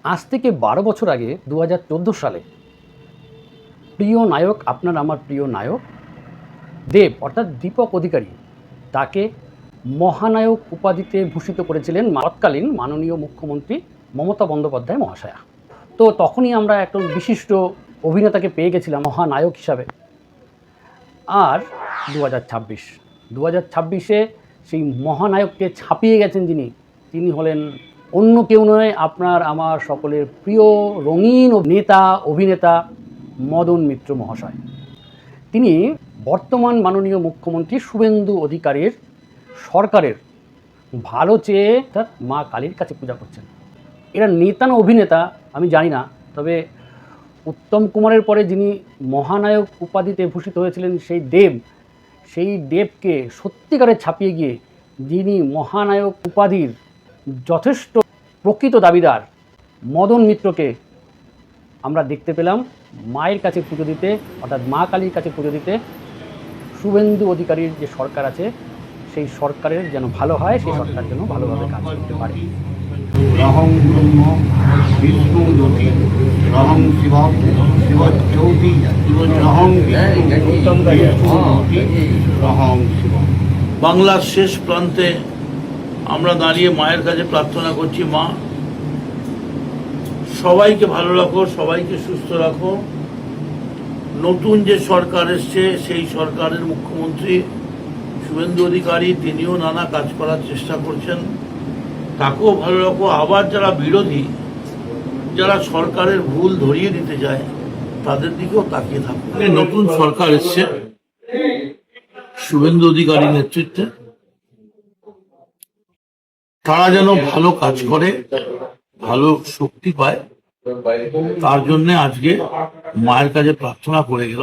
আজ থেকে ১২ বছর আগে ২০১৪ সালে প্রিয় নায়ক, আপনার আমার প্রিয় নায়ক দেব অর্থাৎ দীপক অধিকারী তাকে মহানায়ক উপাধিতে ভূষিত করেছিলেন তৎকালীন মাননীয় মুখ্যমন্ত্রী মমতা বন্দ্যোপাধ্যায় মহাশয়া। তো তখনই আমরা একজন বিশিষ্ট অভিনেতাকে পেয়ে গেছিলাম মহানায়ক হিসাবে। আর ২০২৬-এ সেই মহানায়ককে ছাপিয়ে গেছেন তিনি হলেন অন্য কেউ নয়, আপনার আমার সকলের প্রিয় রঙিন নেতা অভিনেতা মদন মিত্র মহাশয়। তিনি বর্তমান মাননীয় মুখ্যমন্ত্রী শুভেন্দু অধিকারীর সরকারের ভালো চেয়ে অর্থাৎ মা কালীর কাছে পূজা করছেন। এরা নেতা না অভিনেতা আমি জানি না, তবে উত্তম কুমারের পরে যিনি মহানায়ক উপাধিতে ভূষিত হয়েছিলেন সেই দেবকে সত্যিকারের ছাপিয়ে গিয়ে যিনি মহানায়ক উপাধির যথেষ্ট প্রকৃত দাবিদার মদন মিত্রকে আমরা দেখতে পেলাম মায়ের কাছে পুজো দিতে, অর্থাৎ মা কালীর কাছে পুজো দিতে। শুভেন্দু অধিকারীর যে সরকার আছে সেই সরকারের যেন ভালো হয়, সেই সরকার যেন ভালোভাবে কাজ করতে পারে। রহং ব্রহ্ম বিষ্ণু জ্যোতি রহং শিব শিবজ্যোতি রহং রহং শিব। বাংলার শেষ প্রান্তে আমরা দাঁড়িয়ে মায়ের কাছে প্রার্থনা করছি, মা সবাইকে ভালো রাখো, সবাইকে সুস্থ রাখো। নতুন যে সরকার এসছে সেই সরকারের মুখ্যমন্ত্রী শুভেন্দু অধিকারী তিনিও নানা কাজ করার চেষ্টা করছেন, তাকেও ভালো রাখো। আবার যারা বিরোধী, যারা সরকারের ভুল ধরিয়ে দিতে যায়, তাদের দিকেও তাকিয়ে থাকো। নতুন সরকার এসছে শুভেন্দু অধিকারীর নেতৃত্বে, তারা যেন ভালো কাজ করে, ভালো শক্তি পায়, তার জন্য আজকে মায়ের কাছে প্রার্থনা করে গেলাম।